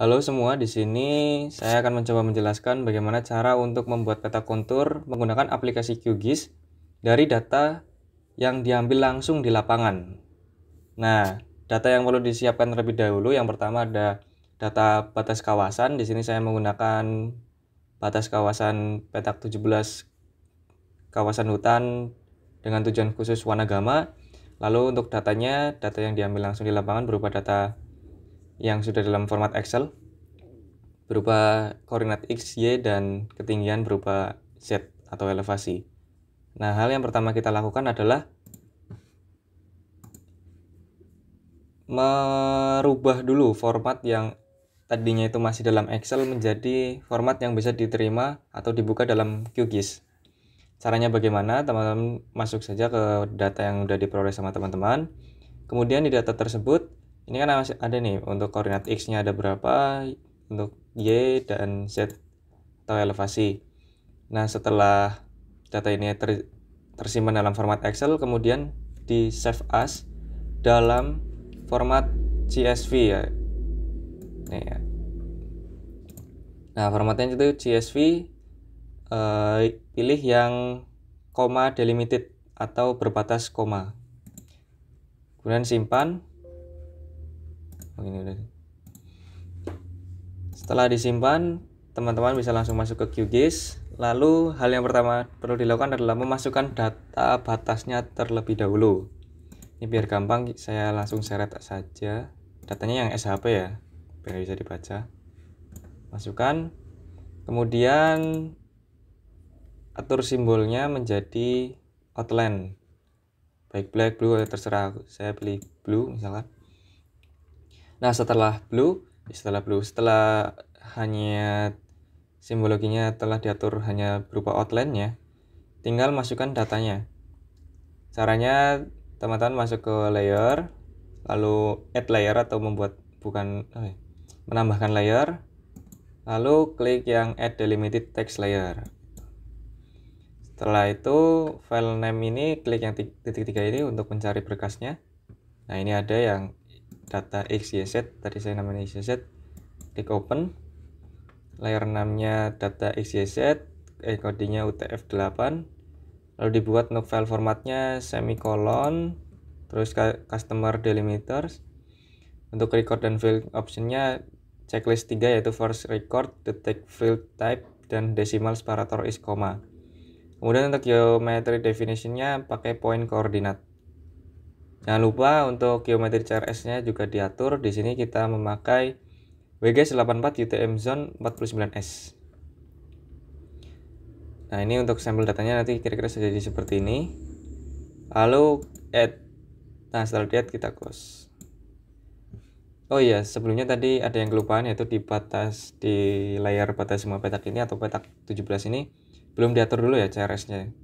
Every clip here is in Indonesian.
Halo semua, di sini saya akan mencoba menjelaskan bagaimana cara untuk membuat peta kontur menggunakan aplikasi QGIS dari data yang diambil langsung di lapangan. Nah, data yang perlu disiapkan terlebih dahulu, yang pertama ada data batas kawasan. Di sini saya menggunakan batas kawasan petak 17 kawasan hutan dengan tujuan khusus Wanagama. Lalu untuk datanya, data yang diambil langsung di lapangan berupa data yang sudah dalam format Excel, berupa koordinat X, Y, dan ketinggian berupa Z atau elevasi. Nah, hal yang pertama kita lakukan adalah merubah dulu format yang tadinya itu masih dalam Excel menjadi format yang bisa diterima atau dibuka dalam QGIS. Caranya bagaimana? Teman-teman masuk saja ke data yang sudah diperoleh sama teman-teman. Kemudian di data tersebut, ini kan masih ada nih untuk koordinat X-nya ada berapa, untuk Y dan Z atau elevasi. Nah, setelah data ini tersimpan dalam format Excel, kemudian di save as dalam format CSV ya. Nih ya. Nah, formatnya itu CSV, pilih yang koma delimited atau berbatas koma. Kemudian simpan. Setelah disimpan, teman-teman bisa langsung masuk ke QGIS. Lalu hal yang pertama perlu dilakukan adalah memasukkan data batasnya terlebih dahulu. Ini biar gampang, saya langsung seret saja. Datanya yang SHP ya, biar bisa dibaca. Masukkan, kemudian atur simbolnya menjadi outline, baik black, blue, terserah. Saya pilih blue misalkan. Nah, setelah hanya simbologinya telah diatur hanya berupa outline-nya, tinggal masukkan datanya. Caranya teman-teman masuk ke layer, lalu add layer atau menambahkan layer, lalu klik yang add delimited text layer. Setelah itu file name ini klik yang titik 3 ini untuk mencari berkasnya. Nah, ini ada yang data XYZ, tadi saya namanya XYZ, klik open. Layer 6-nya data XYZ, kodenya UTF-8, lalu dibuat untuk file formatnya semicolon, terus customer delimiters. Untuk record dan field optionnya checklist 3, yaitu first record, detect field type, dan decimal separator is comma. Kemudian untuk geometry definitionnya pakai point koordinat. Jangan lupa untuk geometri CRS-nya juga diatur. Di sini kita memakai WGS84 UTM Zone 49S. Nah, ini untuk sampel datanya nanti kira-kira jadi seperti ini. Lalu add. Nah, setelah di add kita close. Oh iya, sebelumnya tadi ada yang kelupaan, yaitu di layar batas semua petak ini atau petak 17 ini belum diatur dulu ya CRS-nya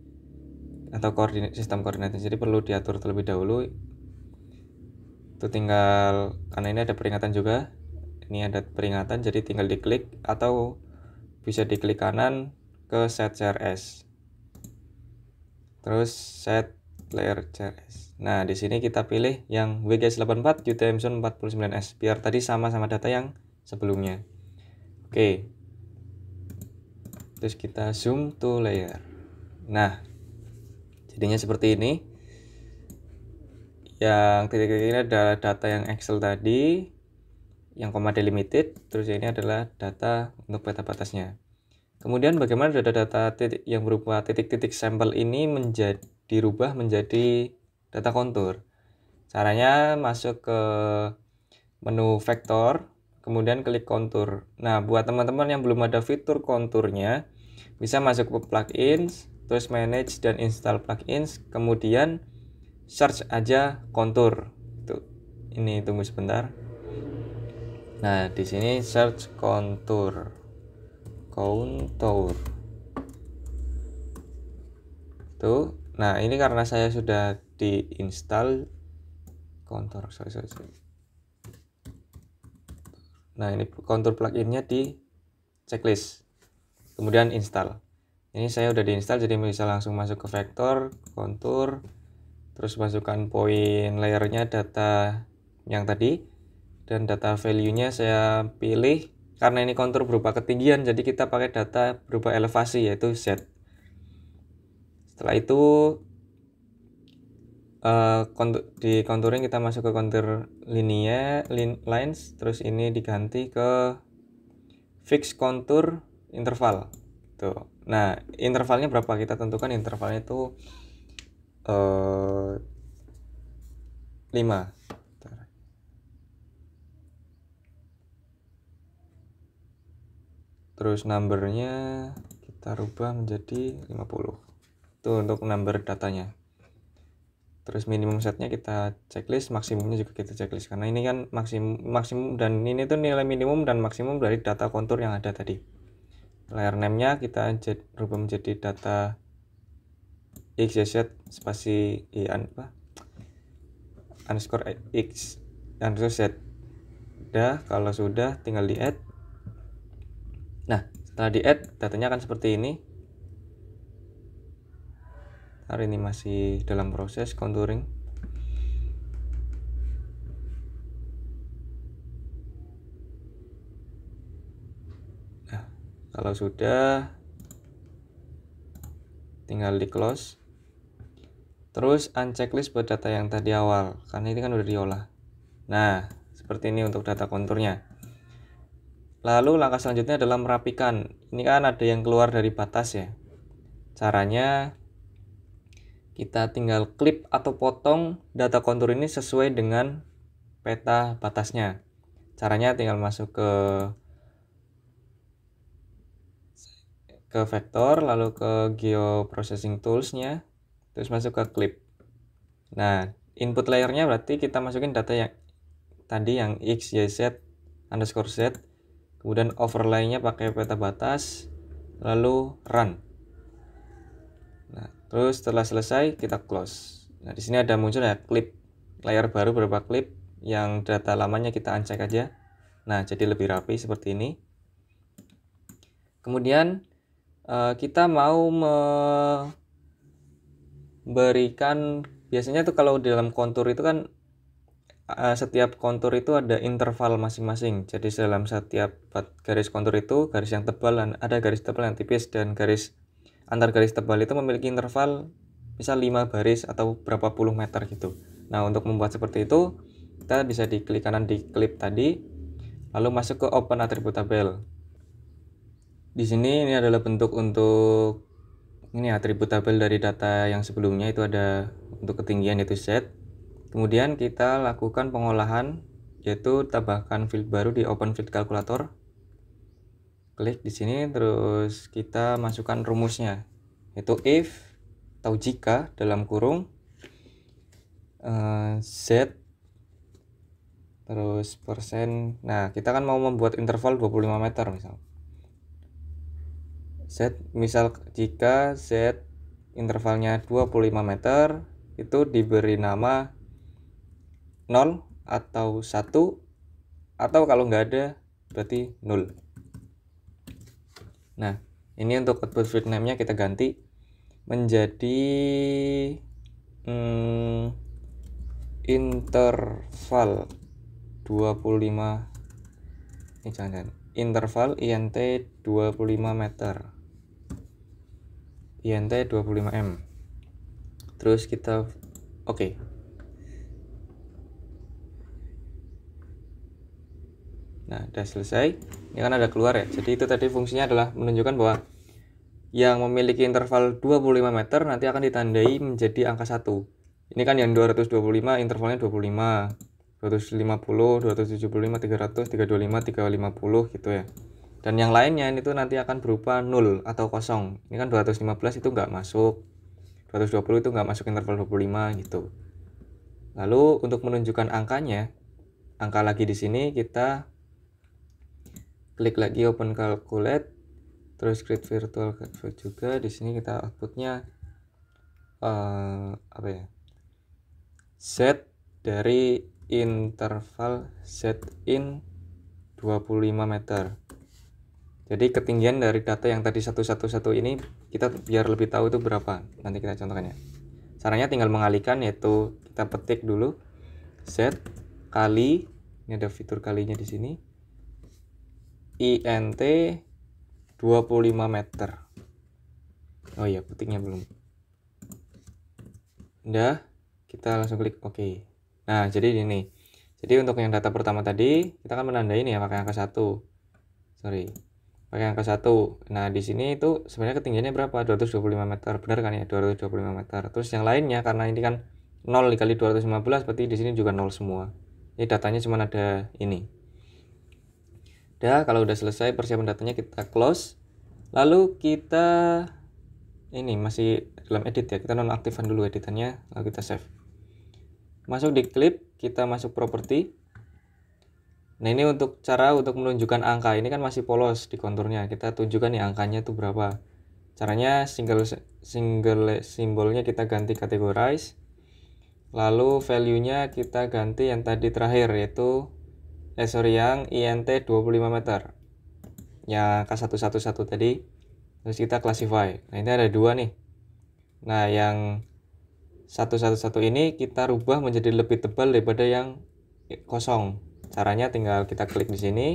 atau sistem koordinatnya. Jadi perlu diatur terlebih dahulu. Itu tinggal, karena ini ada peringatan juga. Ini ada peringatan, jadi tinggal diklik atau bisa diklik kanan ke set CRS. Terus set layer CRS. Nah, di sini kita pilih yang WGS84 UTM Zone 49S biar tadi sama-sama data yang sebelumnya. Oke. Terus kita zoom to layer. Nah, jadinya seperti ini. Yang titik-titik ini adalah data yang Excel tadi, yang koma delimited. Terus ini adalah data untuk peta batasnya. Kemudian bagaimana data-data titik yang berupa titik-titik sampel ini dirubah menjadi data kontur. Caranya masuk ke menu vektor, kemudian klik kontur. Nah, buat teman-teman yang belum ada fitur konturnya, bisa masuk ke plugins, terus manage dan install plugins, kemudian search aja kontur. Tuh, ini tunggu sebentar. Nah, di sini search kontur. Tuh. Nah, ini karena saya sudah diinstal kontur. Nah, ini kontur pluginnya di checklist. Kemudian install. Ini saya udah diinstal, jadi bisa langsung masuk ke vektor, kontur, terus masukkan poin layernya data yang tadi, dan data value-nya saya pilih. Karena ini kontur berupa ketinggian, jadi kita pakai data berupa elevasi, yaitu Z. Setelah itu di contouring kita masuk ke kontur lines, terus ini diganti ke fix contour interval. Tuh. Nah, intervalnya berapa? Kita tentukan intervalnya itu 5. Terus numbernya kita rubah menjadi 50. Itu untuk number datanya. Terus minimum setnya kita checklist, maksimumnya juga kita checklist, karena ini kan maksimum dan ini tuh nilai minimum dan maksimum dari data kontur yang ada tadi. Layer name-nya kita rubah menjadi data xyz spasi underscore x underscore z. Udah, kalau sudah tinggal di add. Nah, setelah di add datanya akan seperti ini. Hari ini masih dalam proses contouring. Nah, kalau sudah tinggal di close. Terus unchecklist buat data yang tadi awal, karena ini kan udah diolah. Nah, seperti ini untuk data konturnya. Lalu langkah selanjutnya adalah merapikan. Ini kan ada yang keluar dari batas ya. Caranya kita tinggal klip atau potong data kontur ini sesuai dengan peta batasnya. Caranya tinggal masuk ke vektor, lalu ke geoprocessing tools-nya, terus masuk ke clip. Nah, input layernya berarti kita masukin data yang tadi yang x, y, z, underscore z, kemudian overlay-nya pakai peta batas, lalu run. Nah, terus setelah selesai kita close. Nah, di sini ada muncul ya clip, layar baru berupa clip yang data lamanya kita uncheck aja. Nah, jadi lebih rapi seperti ini. Kemudian kita mau memberikan, biasanya tuh kalau di dalam kontur itu kan setiap kontur itu ada interval masing-masing. Jadi dalam setiap garis kontur itu, garis yang tebal, ada garis tebal yang tipis, dan garis antar garis tebal itu memiliki interval misal 5 baris atau berapa puluh meter gitu. Nah, untuk membuat seperti itu kita bisa diklik kanan di clip tadi, lalu masuk ke open attribute tabel. Di sini ini adalah bentuk untuk ini atribut tabel dari data yang sebelumnya, itu ada untuk ketinggian yaitu Z. Kemudian kita lakukan pengolahan, yaitu tambahkan field baru di open field calculator. Klik di sini, terus kita masukkan rumusnya, yaitu if atau jika dalam kurung Z terus persen. Nah, kita kan mau membuat interval 25 meter misal. Z misal jika Z intervalnya 25 meter, itu diberi nama 0 atau 1, atau kalau nggak ada berarti 0. Nah, ini untuk output field name-nya kita ganti menjadi interval 25, ini jangan interval int 25 meter, int 25 m. Terus kita oke. Nah, udah selesai. Ini kan ada keluar ya. Jadi itu tadi fungsinya adalah menunjukkan bahwa yang memiliki interval 25 meter nanti akan ditandai menjadi angka 1. Ini kan yang 225 intervalnya 25, 250, 275, 300, 325, 350 gitu ya. Dan yang lainnya itu nanti akan berupa 0 atau kosong. Ini kan 215 itu nggak masuk, 220 itu nggak masuk interval 25 gitu. Lalu untuk menunjukkan angkanya, angka lagi di sini kita klik lagi open calculate, terus create virtual juga. Di sini kita outputnya Z dari interval Z in 25 meter. Jadi ketinggian dari data yang tadi 111 ini kita biar lebih tahu itu berapa. Nanti kita contohkannya. Caranya tinggal mengalihkan, yaitu kita petik dulu Z kali Ini ada fitur kalinya di sini. INT 25 meter. Oh iya, petiknya belum. Udah, kita langsung klik OK. Nah, jadi ini. Jadi untuk yang data pertama tadi, kita akan menandai ini ya pakai angka 1. Sorry. Pakai angka 1. Nah, di sini itu sebenarnya ketinggiannya berapa? 225 meter. Benar kan ya? 225 meter. Terus yang lainnya karena ini kan 0 dikali 215 berarti di sini juga 0 semua. Jadi datanya cuma ada ini. Udah, kalau udah selesai persiapan datanya kita close. Lalu kita ini masih dalam edit ya. Kita nonaktifkan dulu editannya, lalu kita save. Masuk di clip, kita masuk properti. Nah, ini untuk cara untuk menunjukkan angka. Ini kan masih polos di konturnya. Kita tunjukkan nih angkanya itu berapa. Caranya single simbolnya kita ganti categorize. Lalu value-nya kita ganti yang tadi terakhir yaitu yang INT 25 meter. Yang K111 tadi. Terus kita classify. Nah, ini ada dua nih. Nah, yang 111 ini kita rubah menjadi lebih tebal daripada yang kosong. Caranya tinggal kita klik di sini,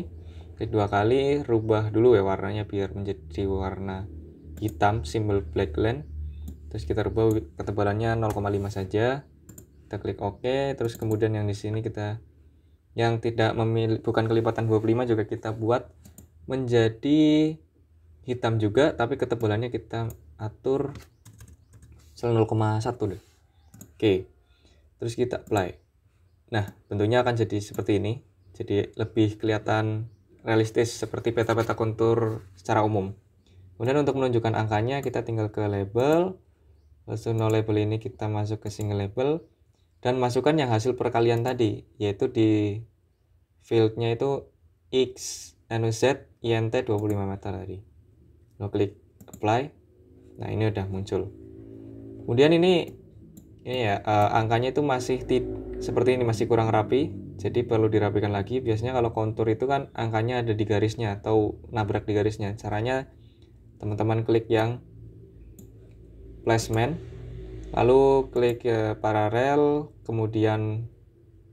klik 2 kali, rubah dulu ya warnanya biar menjadi warna hitam, simbol blackland. Terus kita rubah ketebalannya 0,5 saja. Kita klik OK, terus kemudian yang di sini kita yang tidak bukan kelipatan 25 juga kita buat menjadi hitam juga, tapi ketebalannya kita atur 0,1 deh. Oke. Terus kita apply. Nah, bentuknya akan jadi seperti ini. Jadi lebih kelihatan realistis seperti peta-peta kontur secara umum. Kemudian untuk menunjukkan angkanya kita tinggal ke label. Lalu no label ini kita masuk ke single label dan masukkan yang hasil perkalian tadi, yaitu di fieldnya itu X Z INT 25 meter tadi. Lalu klik apply. Nah, ini udah muncul. Kemudian ini ya angkanya itu masih seperti ini, masih kurang rapi, jadi perlu dirapikan lagi. Biasanya kalau kontur itu kan angkanya ada di garisnya atau nabrak di garisnya. Caranya teman-teman klik yang placement, lalu klik parallel, kemudian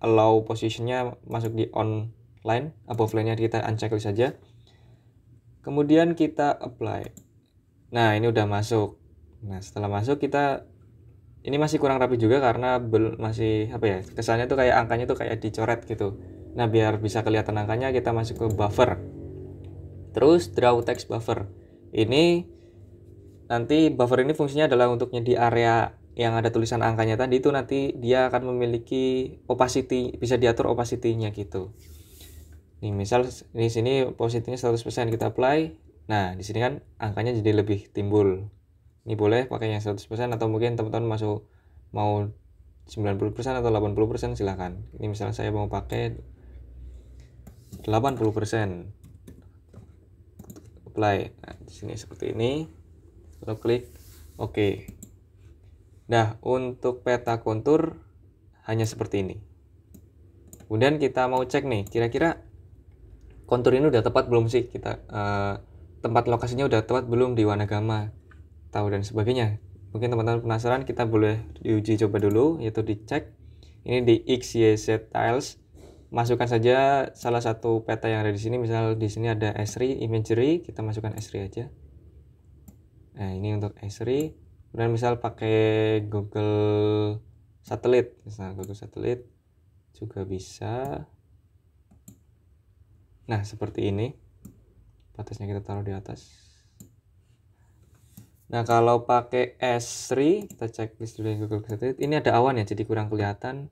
allow positionnya masuk di on line, above line-nya kita unchecklist saja. Kemudian kita apply. Nah, ini udah masuk. Nah, setelah masuk kita ini masih kurang rapi juga karena masih apa ya, kesannya tuh kayak angkanya tuh kayak dicoret gitu. Nah, biar bisa kelihatan angkanya kita masuk ke buffer, terus draw text buffer. Ini nanti buffer ini fungsinya adalah untuknya di area yang ada tulisan angkanya tadi itu nanti dia akan memiliki opacity, bisa diatur opacity-nya gitu. Nih misal di sini opacity-nya 100% kita apply. Nah, di sini kan angkanya jadi lebih timbul. Ini boleh pakai yang 100% atau mungkin teman-teman mau 90% atau 80% silahkan. Ini misalnya saya mau pakai 80%. Apply. Nah, di sini seperti ini. Lalu klik OK. Nah, untuk peta kontur hanya seperti ini. Kemudian kita mau cek nih, kira-kira kontur ini udah tepat belum sih? Kita tempat lokasinya udah tepat belum di Wanagama, tahu dan sebagainya. Mungkin teman-teman penasaran, kita boleh diuji coba dulu, yaitu dicek. Ini di XYZ Tiles. Masukkan saja salah satu peta yang ada di sini. Misal di sini ada Esri Imagery, kita masukkan Esri aja. Nah, ini untuk Esri. Kemudian misal pakai Google Satelit, misal Google Satelit juga bisa. Nah, seperti ini. Batasnya kita taruh di atas. Nah, kalau pakai Esri, kita cek list dulu Google Satelit. Ini ada awan ya, jadi kurang kelihatan.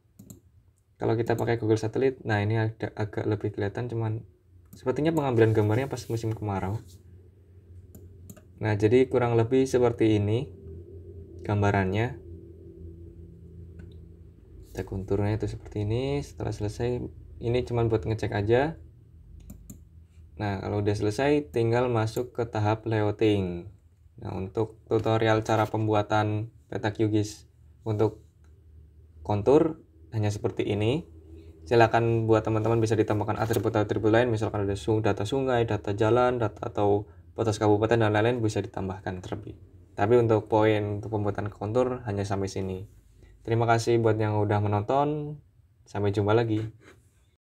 Kalau kita pakai Google Satelit, nah ini agak lebih kelihatan, cuman sepertinya pengambilan gambarnya pas musim kemarau. Nah, jadi kurang lebih seperti ini gambarannya. Kita konturnya itu seperti ini. Setelah selesai, ini cuman buat ngecek aja. Nah, kalau udah selesai, tinggal masuk ke tahap layouting. Nah, untuk tutorial cara pembuatan peta QGIS untuk kontur hanya seperti ini. Silakan buat teman-teman bisa ditambahkan atribut-atribut lain, misalkan ada data sungai, data jalan, data atau batas kabupaten dan lain-lain bisa ditambahkan terlebih. Tapi untuk poin untuk pembuatan kontur hanya sampai sini. Terima kasih buat yang udah menonton. Sampai jumpa lagi.